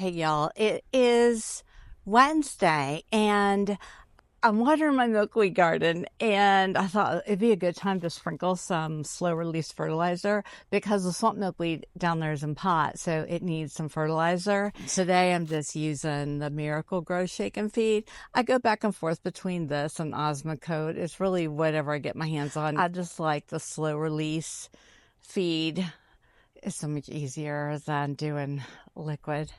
Hey y'all, it is Wednesday and I'm watering my milkweed garden, and I thought it'd be a good time to sprinkle some slow release fertilizer because the swamp milkweed down there is in pot, so it needs some fertilizer. Today I'm just using the Miracle Grow Shake and Feed. I go back and forth between this and Osmocote. It's really whatever I get my hands on. I just like the slow release feed. It's so much easier than doing liquid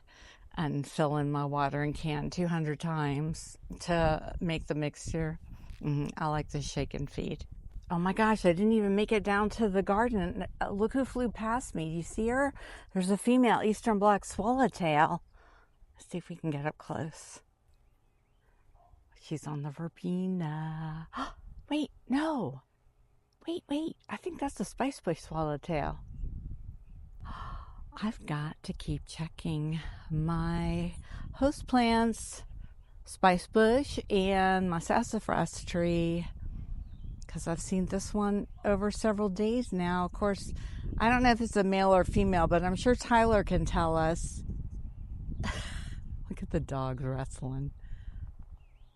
and fill in my watering can 200 times to make the mixture. I like the shake and feed. Oh my gosh, I didn't even make it down to the garden. Look who flew past me. Do you see her? There's a female eastern black swallowtail. Let's see if we can get up close. She's on the verbena. Wait, no. Wait. I think that's a spice bush swallowtail. I've got to keep checking my host plants, spice bush, and my sassafras tree, because I've seen this one over several days now. Of course, I don't know if it's a male or female, but I'm sure Tyler can tell us. Look at the dogs wrestling.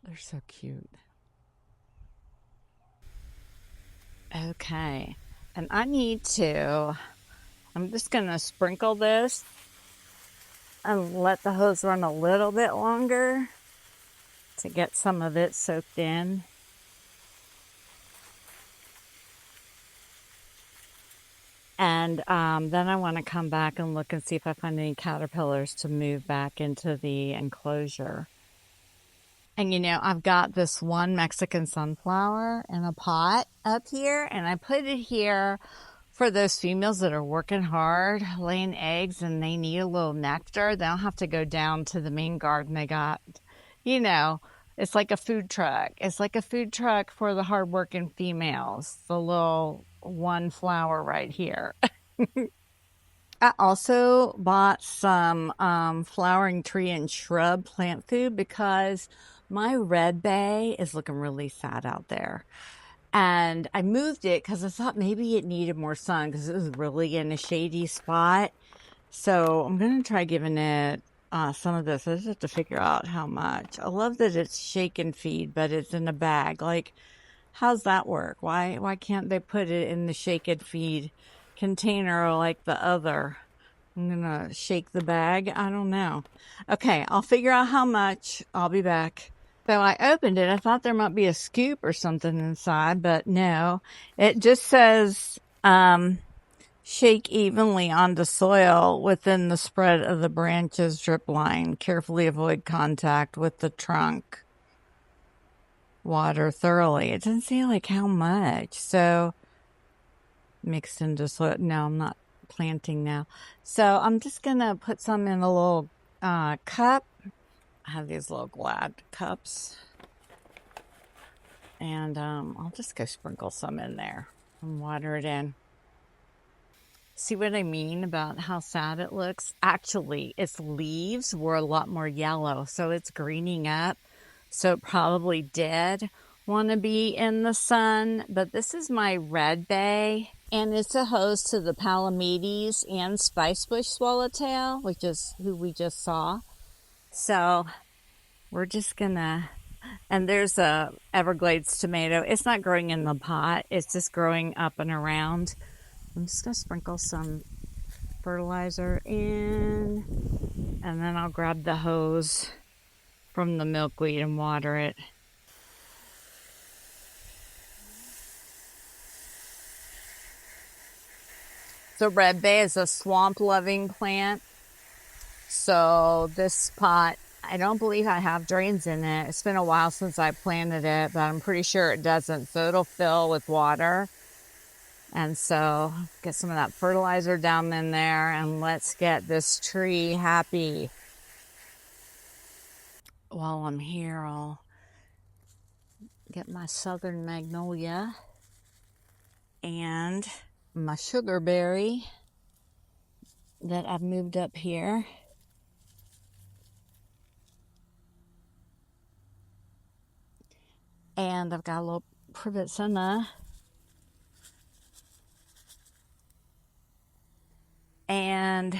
They're so cute. Okay, and I'm just going to sprinkle this and let the hose run a little bit longer to get some of it soaked in. And then I want to come back and look and see if I find any caterpillars to move back into the enclosure. And I've got this one Mexican sunflower in a pot up here, and I put it here for those females that are working hard, laying eggs, and they need a little nectar. They don't have to go down to the main garden. They got, it's like a food truck. It's like a food truck for the hardworking females. The little one flower right here. I also bought some flowering tree and shrub plant food because my red bay is looking really sad out there. And I moved it because I thought maybe it needed more sun because it was really in a shady spot. So I'm going to try giving it some of this. I just have to figure out how much. I love that it's shake and feed, but it's in a bag. Like, how's that work? Why can't they put it in the shake and feed container like the other? I'm going to shake the bag. I don't know. Okay, I'll figure out how much. I'll be back. So I opened it. I thought there might be a scoop or something inside, but no. It just says shake evenly onto soil within the spread of the branches drip line. Carefully avoid contact with the trunk. Water thoroughly. It doesn't say like how much. So mixed into soil. No, I'm not planting now. So I'm just going to put some in a little cup. I have these little Glad cups, and I'll just go sprinkle some in there and water it in. See what I mean about how sad it looks? Actually, its leaves were a lot more yellow, so it's greening up. So it probably did want to be in the sun, but this is my red bay, and it's a host to the Palamedes and spice bush swallowtail, which is who we just saw. So we're just gonna, and there's a Everglades tomato. It's not growing in the pot. It's just growing up and around. I'm just gonna sprinkle some fertilizer in, and then I'll grab the hose from the milkweed and water it. So red bay is a swamp-loving plant. So this pot, I don't believe I have drains in it. It's been a while since I planted it, but I'm pretty sure it doesn't. So it'll fill with water. And so get some of that fertilizer down in there, and let's get this tree happy. While I'm here, I'll get my southern magnolia and my sugarberry that I've moved up here. And I've got a little privet senna. And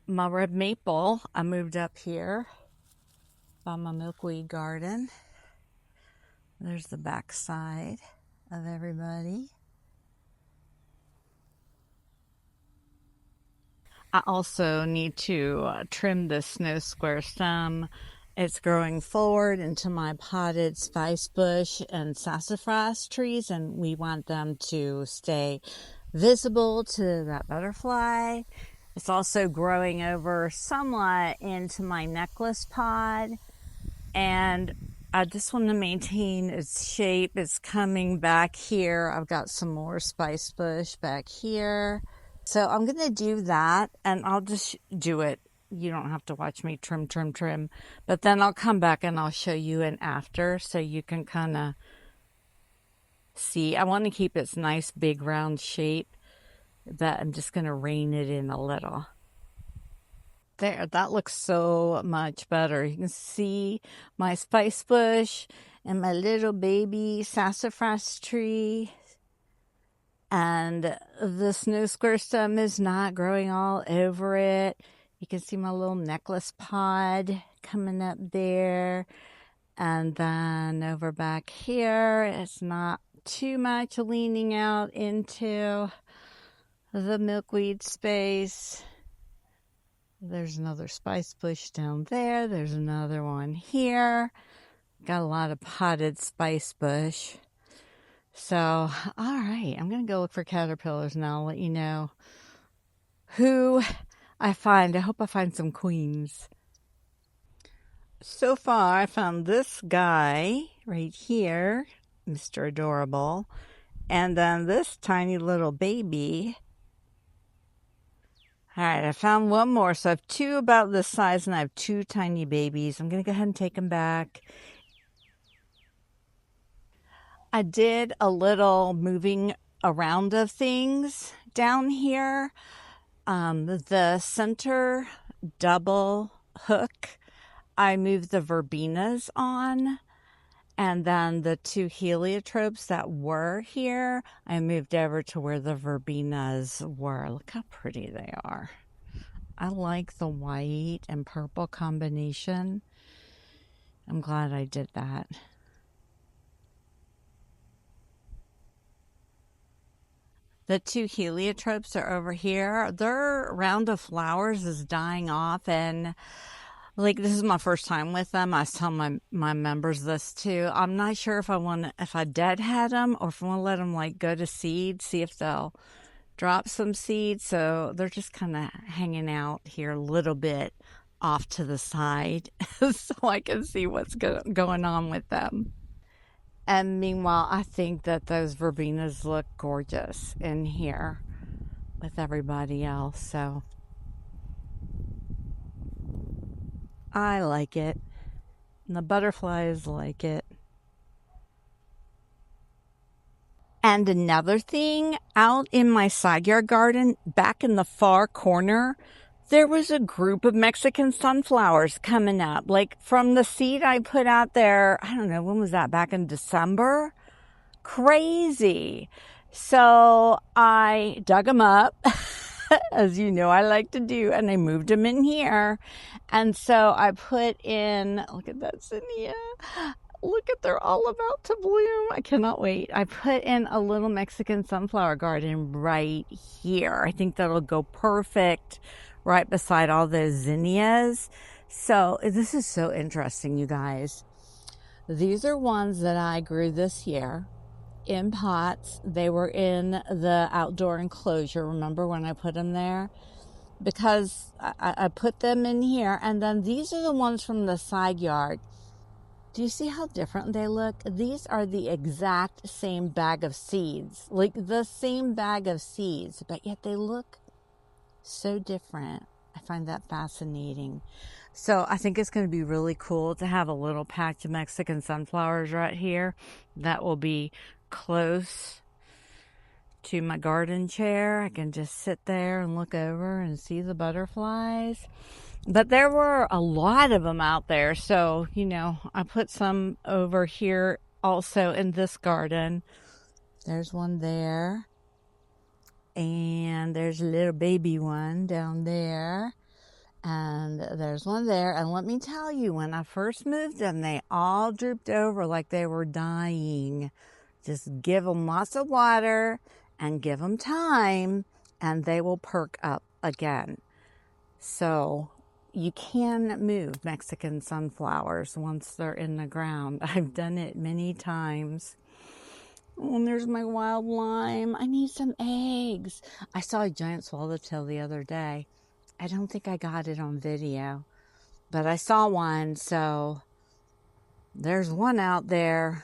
my red maple, I moved up here by my milkweed garden. There's the back side of everybody. I also need to trim the snow square stem. It's growing forward into my potted spice bush and sassafras trees, and we want them to stay visible to that butterfly. It's also growing over somewhat into my necklace pod, and I just want to maintain its shape. It's coming back here. I've got some more spice bush back here. So I'm going to do that, and I'll just do it. You don't have to watch me trim. But then I'll come back and I'll show you an after so you can kind of see. I want to keep its nice big round shape, but I'm just going to rein it in a little. There, that looks so much better. You can see my spice bush and my little baby sassafras tree. And the snow square stem is not growing all over it. You can see my little necklace pod coming up there. And then over back here, it's not too much leaning out into the milkweed space. There's another spice bush down there. There's another one here. Got a lot of potted spice bush. So, all right, I'm going to go look for caterpillars now. I'll let you know who I find. I hope I find some queens. So far, I found this guy right here, Mr. Adorable, and then this tiny little baby. All right, I found one more. So I have two about this size, and I have two tiny babies. I'm going to go ahead and take them back. I did a little moving around of things down here. The center double hook, I moved the verbenas on. And then the two heliotropes that were here, I moved over to where the verbenas were. Look how pretty they are. I like the white and purple combination. I'm glad I did that. The two heliotropes are over here. Their round of flowers is dying off, and like this is my first time with them. I was telling my members this too. I'm not sure if I deadhead them or if I want to let them like go to seed, see if they'll drop some seeds. So they're just kind of hanging out here a little bit off to the side so I can see what's going on with them. And meanwhile, I think that those verbenas look gorgeous in here with everybody else. So I like it. And the butterflies like it. And another thing, out in my side yard garden, back in the far corner, there was a group of Mexican sunflowers coming up. Like from the seed I put out there, I don't know, when was that? Back in December? Crazy. So I dug them up, as you know I like to do, and I moved them in here. And so I put in, look at that zinnia. Look at, they're all about to bloom. I cannot wait. I put in a little Mexican sunflower garden right here. I think that'll go perfect right beside all those zinnias. So this is so interesting, you guys. These are ones that I grew this year in pots. They were in the outdoor enclosure. Remember when I put them there? Because I put them in here. And then these are the ones from the side yard. Do you see how different they look? These are the exact same bag of seeds, like the same bag of seeds, but yet they look so different. I find that fascinating. So I think it's going to be really cool to have a little patch of Mexican sunflowers right here that will be close to my garden chair. I can just sit there and look over and see the butterflies. But there were a lot of them out there. So, you know, I put some over here also in this garden. There's one there. And there's a little baby one down there. And there's one there. And let me tell you, when I first moved them, they all drooped over like they were dying. Just give them lots of water and give them time, and they will perk up again. So you can move Mexican sunflowers once they're in the ground. I've done it many times. Oh, and there's my wild lime. I need some eggs. I saw a giant swallowtail the other day. I don't think I got it on video, but I saw one, so there's one out there.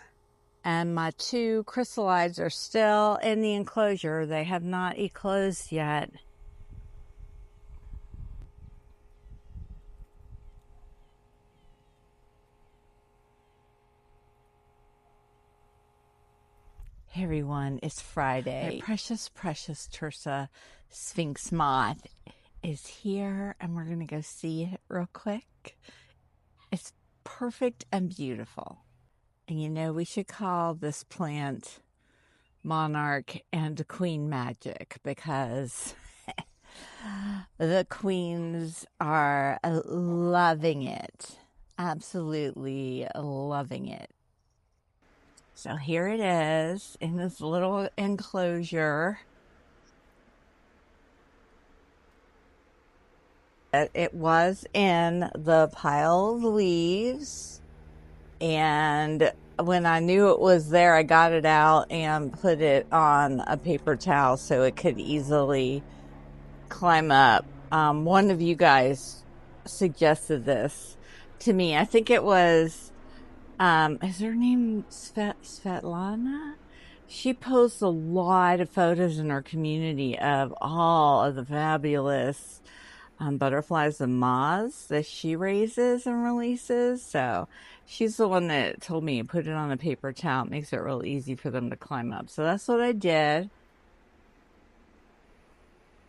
And my 2 chrysalides are still in the enclosure. They have not eclosed yet. Hey everyone, it's Friday. My precious Tersa Sphinx moth is here, and we're gonna go see it real quick. It's perfect and beautiful. And you know, we should call this plant Monarch and Queen Magic, because the queens are loving it. Absolutely loving it. So here it is in this little enclosure. It was in the pile of leaves, and when I knew it was there, I got it out and put it on a paper towel so it could easily climb up. One of you guys suggested this to me. I think it was, is her name Svetlana? She posts a lot of photos in her community of all of the fabulous butterflies and moths that she raises and releases. So she's the one that told me to put it on a paper towel. It makes it real easy for them to climb up. So that's what I did.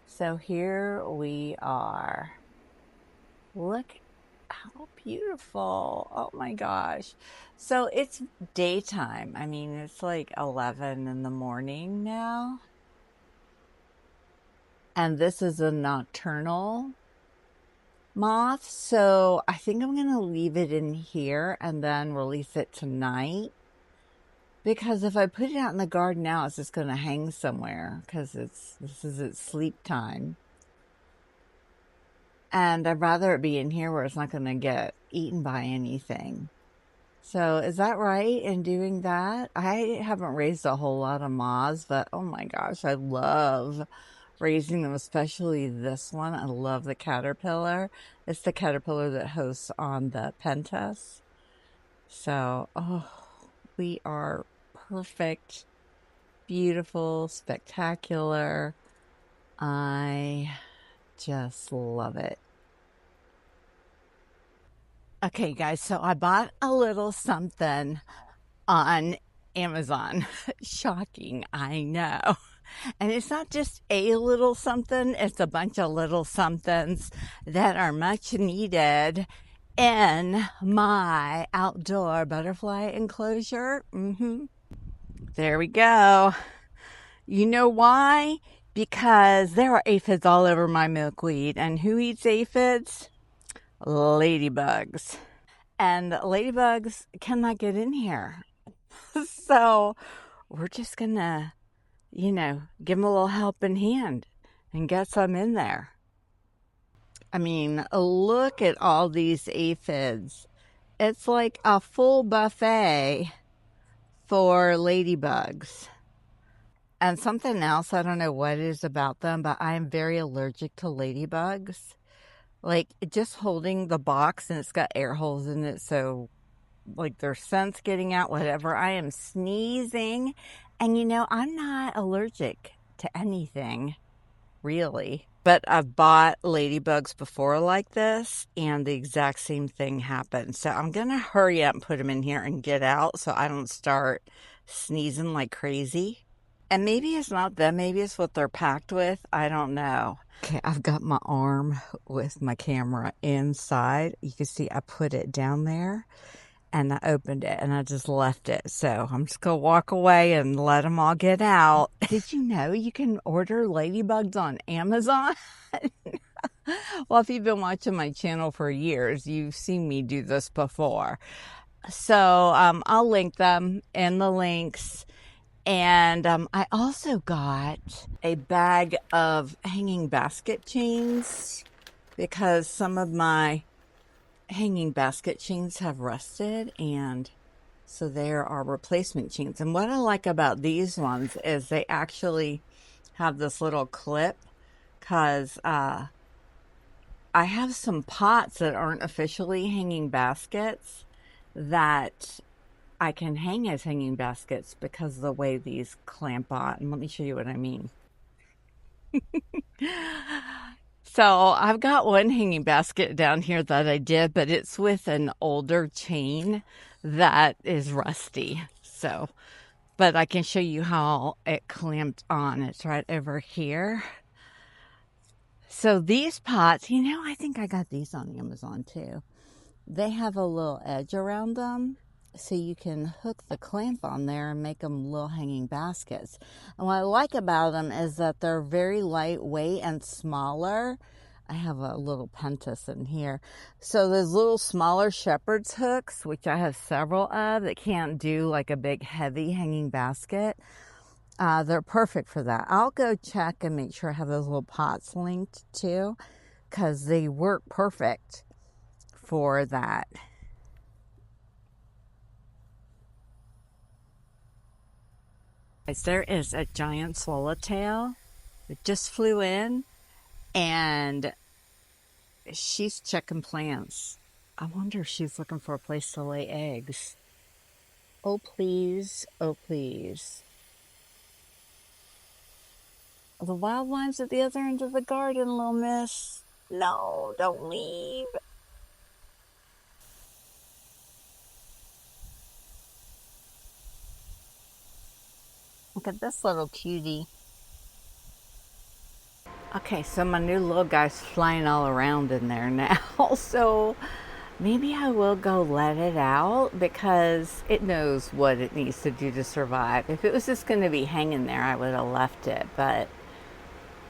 So here we are. Look how beautiful. Oh my gosh. So it's daytime. I mean, it's like 11 in the morning now. And this is a nocturnal moth, so I think I'm gonna leave it in here and then release it tonight, because if I put it out in the garden now, it's just gonna hang somewhere, because this is its sleep time, and I'd rather it be in here where it's not gonna get eaten by anything. So is that right in doing that? I haven't raised a whole lot of moths, but oh my gosh, I love raising them, especially this one. I love the caterpillar. It's the caterpillar that hosts on the pentas. So, oh, we are perfect, beautiful, spectacular. I just love it. Okay, guys, so I bought a little something on Amazon. Shocking, I know. And it's not just a little something, it's a bunch of little somethings that are much needed in my outdoor butterfly enclosure. There we go. You know why? Because there are aphids all over my milkweed. And who eats aphids? Ladybugs. And ladybugs cannot get in here. So we're just gonna, you know, give them a little helping hand and get some in there. I mean, look at all these aphids. It's like a full buffet for ladybugs. And something else, I don't know what it is about them, but I am very allergic to ladybugs. Like, just holding the box, and it's got air holes in it, so like their scent's getting out, whatever. I am sneezing. And you know, I'm not allergic to anything, really. But I've bought ladybugs before like this, and the exact same thing happened. So I'm going to hurry up and put them in here and get out so I don't start sneezing like crazy. And maybe it's not them. Maybe it's what they're packed with. I don't know. Okay, I've got my arm with my camera inside. You can see I put it down there. And I opened it and I just left it. So I'm just going to walk away and let them all get out. Did you know you can order ladybugs on Amazon? Well, if you've been watching my channel for years, you've seen me do this before. So I'll link them in the links. And I also got a bag of hanging basket chains because some of my hanging basket chains have rusted, and so there are replacement chains. And what I like about these ones is they actually have this little clip because I have some pots that aren't officially hanging baskets that I can hang as hanging baskets because of the way these clamp on. And let me show you what I mean. So I've got one hanging basket down here that I did, but it's with an older chain that is rusty. So, but I can show you how it clamped on. It's right over here. So these pots, I think I got these on Amazon too. They have a little edge around them, so you can hook the clamp on there and make them little hanging baskets. And what I like about them is that they're very lightweight and smaller. I have a little pentas in here. So those little smaller shepherd's hooks, which I have several of, that can't do like a big heavy hanging basket, they're perfect for that. I'll go check and make sure I have those little pots linked too, because they work perfect for that. There is a giant swallowtail that just flew in, and she's checking plants. I wonder if she's looking for a place to lay eggs. Oh, please. Oh, please. The wildline's at the other end of the garden, little miss. No, don't leave. Look at this little cutie. Okay, so my new little guy's flying all around in there now. So maybe I will go let it out because it knows what it needs to do to survive. If it was just going to be hanging there, I would have left it. But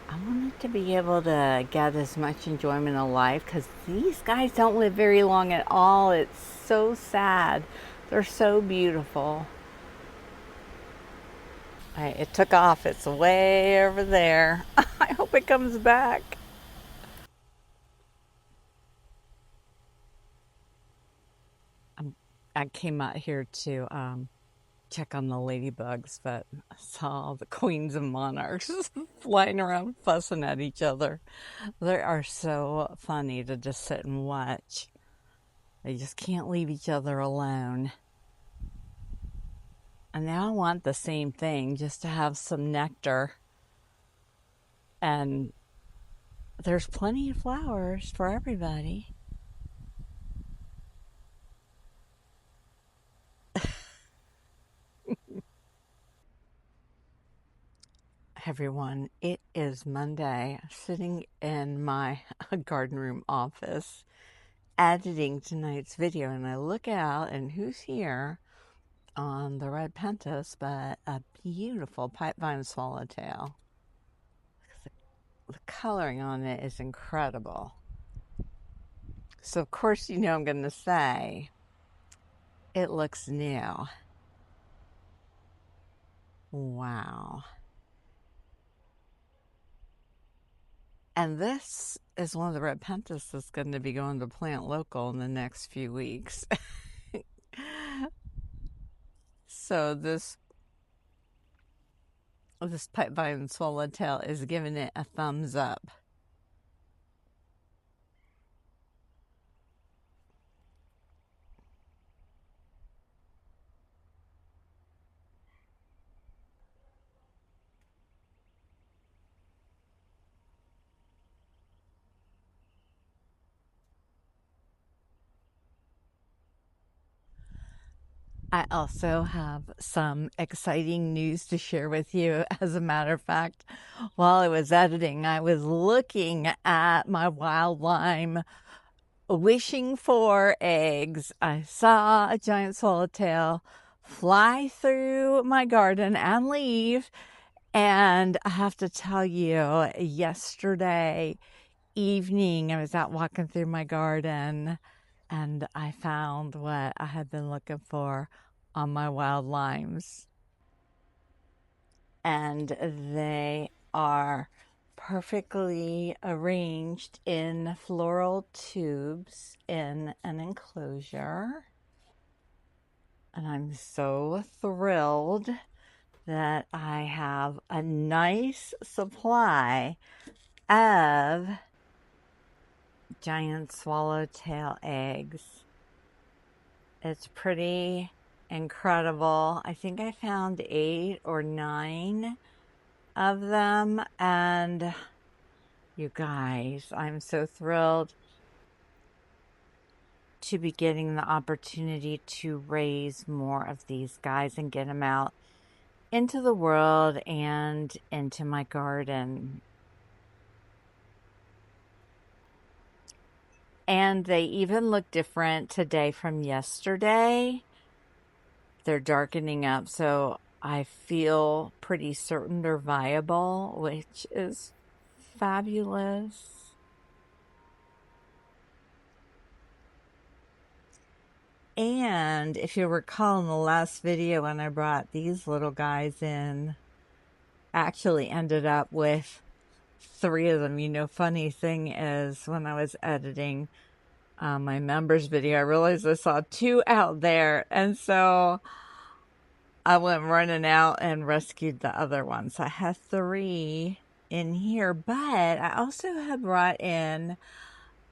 I want it to be able to get as much enjoyment of life because these guys don't live very long at all. It's so sad. They're so beautiful. It took off. It's way over there. I hope it comes back. I came out here to check on the ladybugs, but I saw the queens and monarchs flying around fussing at each other. They are so funny to just sit and watch. They just can't leave each other alone. And now I want the same thing, just to have some nectar. And there's plenty of flowers for everybody. Everyone, it is Monday. I'm sitting in my garden room office editing tonight's video, and I look out, and who's here on the red pentas but a beautiful pipevine swallowtail. The coloring on it is incredible. So of course I'm going to say it looks new. Wow. And this is one of the red pentas that's going to be going to Plant Local in the next few weeks. So this pipevine swallowtail is giving it a thumbs up. I also have some exciting news to share with you. As a matter of fact, while I was editing, I was looking at my wild lime, wishing for eggs. I saw a giant swallowtail fly through my garden and leave. And I have to tell you, yesterday evening, I was out walking through my garden and I found what I had been looking for on my wild limes. And they are perfectly arranged in floral tubes in an enclosure. And I'm so thrilled that I have a nice supply of giant swallowtail eggs. It's pretty incredible. I think I found 8 or 9 of them, and you guys, I'm so thrilled to be getting the opportunity to raise more of these guys and get them out into the world and into my garden. And they even look different today from yesterday. They're darkening up, so I feel pretty certain they're viable, which is fabulous. And if you recall in the last video when I brought these little guys in, actually ended up with 3 of them. You know, funny thing is when I was editing my members video, I realized I saw 2 out there, and so I went running out and rescued the other one. So I have 3 in here, but I also have brought in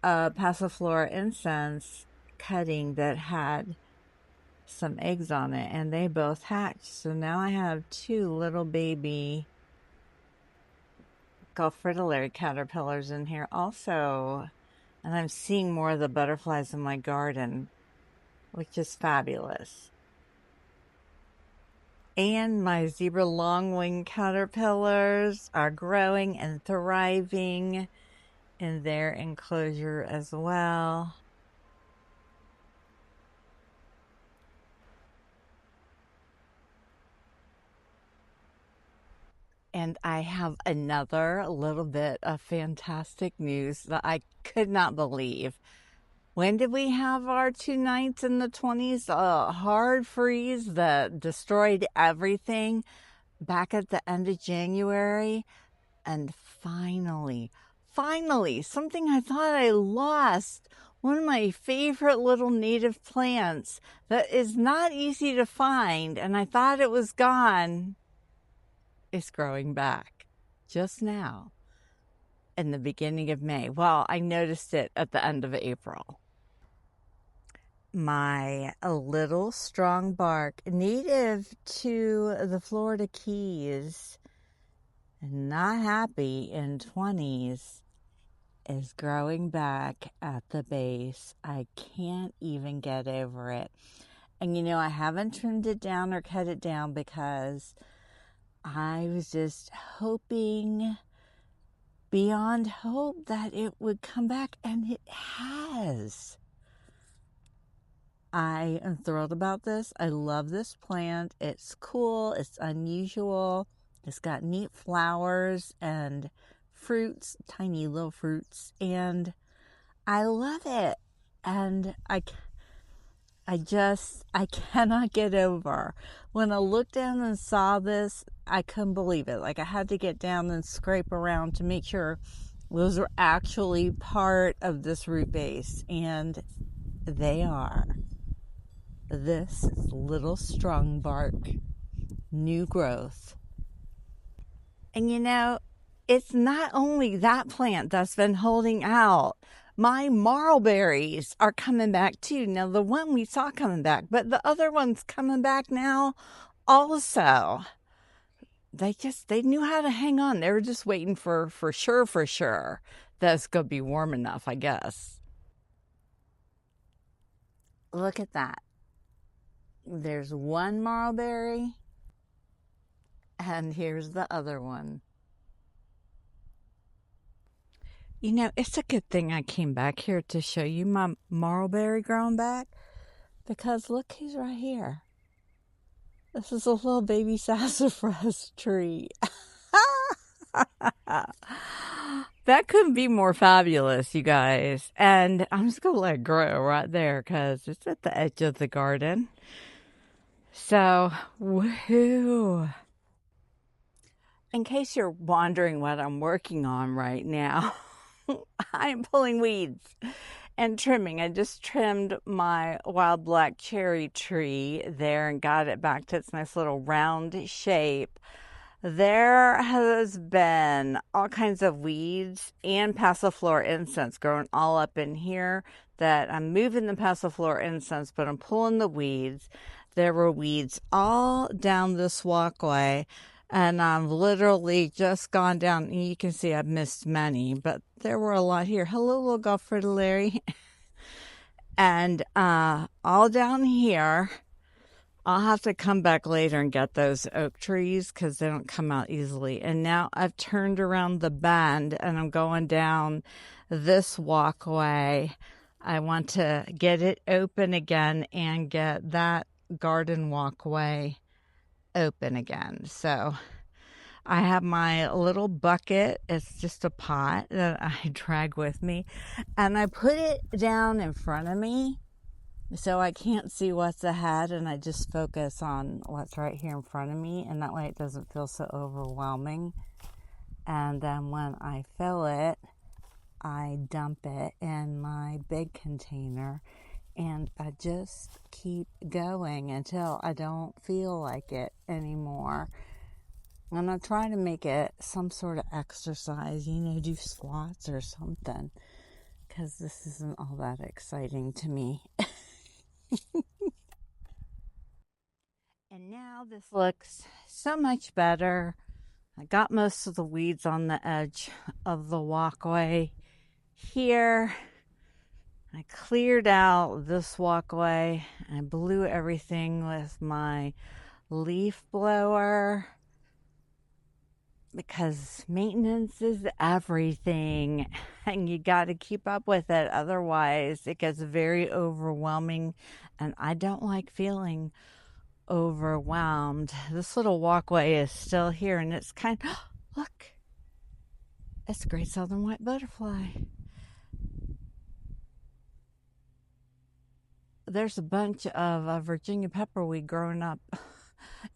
a Passiflora incense cutting that had some eggs on it, and they both hatched. So now I have 2 little baby fritillary caterpillars in here also, and I'm seeing more of the butterflies in my garden, which is fabulous. And my zebra longwing caterpillars are growing and thriving in their enclosure as well. And I have another little bit of fantastic news that I could not believe. When did we have our 2 nights in the 20s? A hard freeze that destroyed everything back at the end of January. And finally, something I thought I lost. One of my favorite little native plants that is not easy to find, and I thought it was gone, is growing back just now in the beginning of May. Well, I noticed it at the end of April. My little Strongbark, native to the Florida Keys, not happy in 20s, is growing back at the base. I can't even get over it. And you know, I haven't trimmed it down or cut it down because I was just hoping beyond hope that it would come back, and it has. I am thrilled about this. I love this plant. It's cool. It's unusual. It's got neat flowers and fruits, tiny little fruits, and I love it. And I cannot get over. When I looked down and saw this, I couldn't believe it. Like, I had to get down and scrape around to make sure those were actually part of this root base, and they are. This is little Strongbark, new growth. And you know, it's not only that plant that's been holding out. My marlberries are coming back too. Now, the one we saw coming back, but the other one's coming back now also. They knew how to hang on. They were just waiting for sure that it's going to be warm enough, I guess. Look at that. There's one marlberry, and here's the other one. You know, it's a good thing I came back here to show you my marlberry growing back, because look who's right here. This is a little baby sassafras tree. That couldn't be more fabulous, you guys. And I'm just going to let it grow right there because it's at the edge of the garden. So, woohoo. In case you're wondering what I'm working on right now, I'm pulling weeds and trimming. I just trimmed my wild black cherry tree there and got it back to its nice little round shape. There has been all kinds of weeds and passiflora incense growing all up in here that I'm moving the passiflora incense, but I'm pulling the weeds. There were weeds all down this walkway, and I've literally just gone down, and you can see I've missed many, but there were a lot here. Hello, little golf Larry. And all down here, I'll have to come back later and get those oak trees because they don't come out easily. And now I've turned around the bend and I'm going down this walkway. I want to get it open again and get that garden walkway open again. So I have my little bucket. It's just a pot that I drag with me, and I put it down in front of me so I can't see what's ahead, and I just focus on what's right here in front of me, and that way it doesn't feel so overwhelming. And then when I fill it, I dump it in my big container, and I just keep going until I don't feel like it anymore. And I try to make it some sort of exercise, do squats or something, because this isn't all that exciting to me. And now this looks so much better. I got most of the weeds on the edge of the walkway here. I cleared out this walkway. I blew everything with my leaf blower because maintenance is everything and you got to keep up with it. Otherwise, it gets very overwhelming, and I don't like feeling overwhelmed. This little walkway is still here, and it's look, it's a great southern white butterfly. There's a bunch of Virginia pepperweed growing up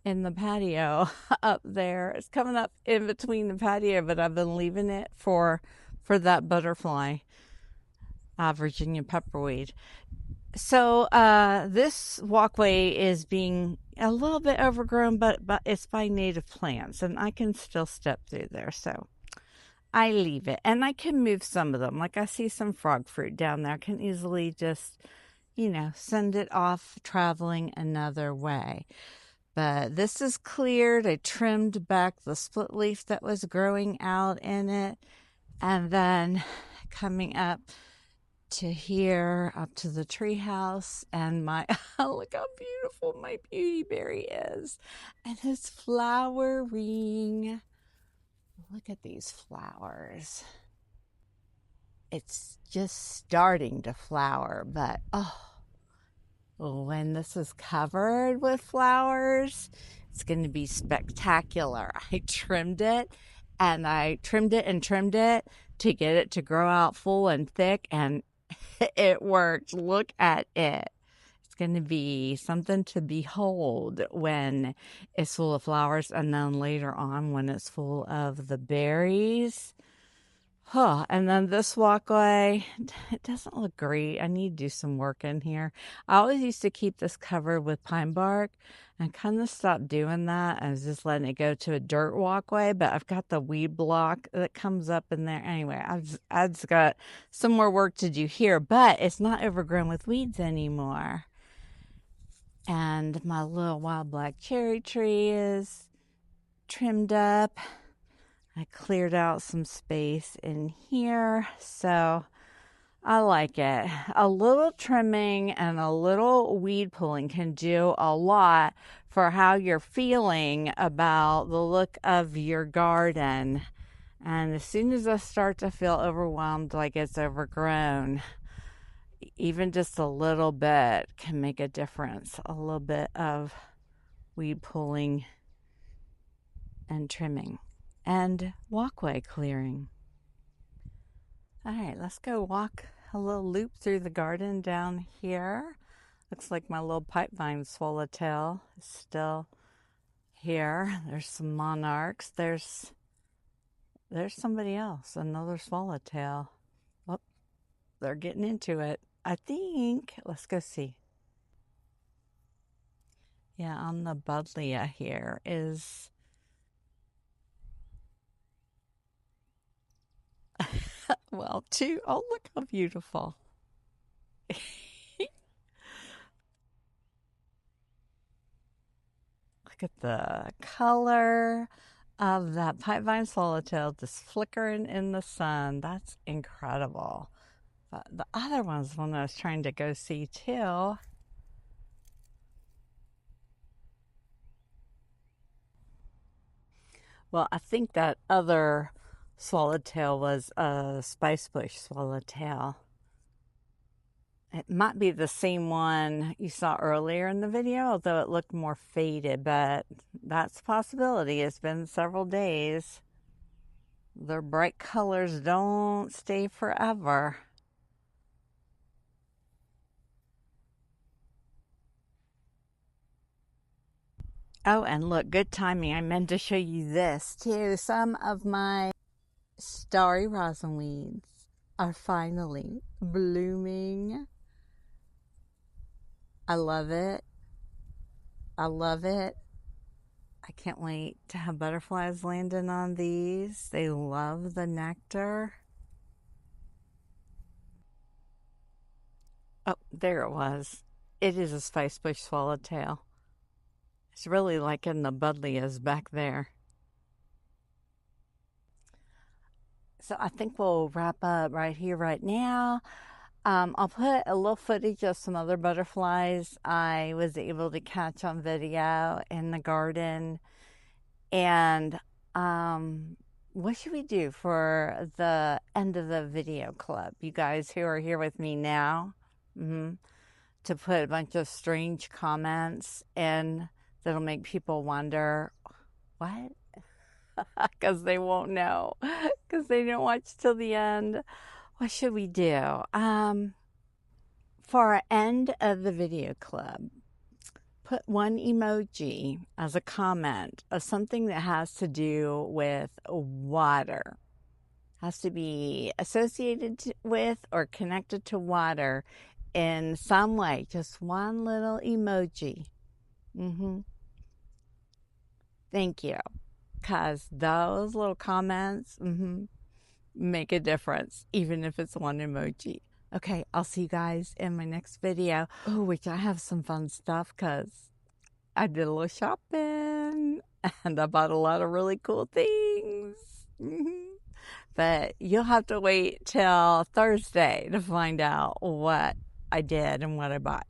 in the patio up there. It's coming up in between the patio, but I've been leaving it for that butterfly, Virginia pepperweed. So this walkway is being a little bit overgrown, but it's by native plants, and I can still step through there. So I leave it, and I can move some of them. Like I see some frog fruit down there. I can easily just, send it off traveling another way. But this is cleared. I trimmed back the split leaf that was growing out in it, and then coming up to here, up to the tree house, and my look how beautiful my beauty berry is, and it's flowering. Look at these flowers. It's just starting to flower, but when this is covered with flowers, it's going to be spectacular. I trimmed it and trimmed it to get it to grow out full and thick, and it worked. Look at it. It's going to be something to behold when it's full of flowers, and then later on when it's full of the berries. And then this walkway, it doesn't look great. I need to do some work in here. I always used to keep this covered with pine bark, and kind of stopped doing that. I was just letting it go to a dirt walkway, but I've got the weed block that comes up in there. Anyway, I've just got some more work to do here, but it's not overgrown with weeds anymore. And my little wild black cherry tree is trimmed up. I cleared out some space in here, so I like it. A little trimming and a little weed pulling can do a lot for how you're feeling about the look of your garden. And as soon as I start to feel overwhelmed, like it's overgrown, even just a little bit can make a difference. A little bit of weed pulling and trimming and walkway clearing. All right, let's go walk a little loop through the garden down here. Looks like my little pipevine swallowtail is still here. There's some monarchs. There's somebody else, another swallowtail. Oh, they're getting into it. I think, let's go see. Yeah, on the buddleia here is well, two. Oh, look how beautiful. Look at the color of that pipevine swallowtail just flickering in the sun. That's incredible. But the other one's one I was trying to go see too. Well, I think that other swallowtail was a spice bush swallowtail. It might be the same one you saw earlier in the video, although it looked more faded, but that's a possibility. It's been several days. Their bright colors don't stay forever. Oh, and look, good timing. I meant to show you this too. Some of my starry rosinweeds are finally blooming. I love it. I love it. I can't wait to have butterflies landing on these. They love the nectar. Oh, there it was. It is a spice bush swallowtail. It's really like in the buddleias back there. So I think we'll wrap up right here, right now. I'll put a little footage of some other butterflies I was able to catch on video in the garden. And what should we do for the end of the video club? You guys who are here with me now, to put a bunch of strange comments in that'll make people wonder, what? Because they won't know, because they didn't watch till the end. What should we do? For our end of the video club, put one emoji as a comment of something that has to do with water. Has to be associated with or connected to water in some way. Just one little emoji. Thank you. Because those little comments make a difference, even if it's one emoji. Okay, I'll see you guys in my next video. Oh, which I have some fun stuff because I did a little shopping and I bought a lot of really cool things. But you'll have to wait till Thursday to find out what I did and what I bought.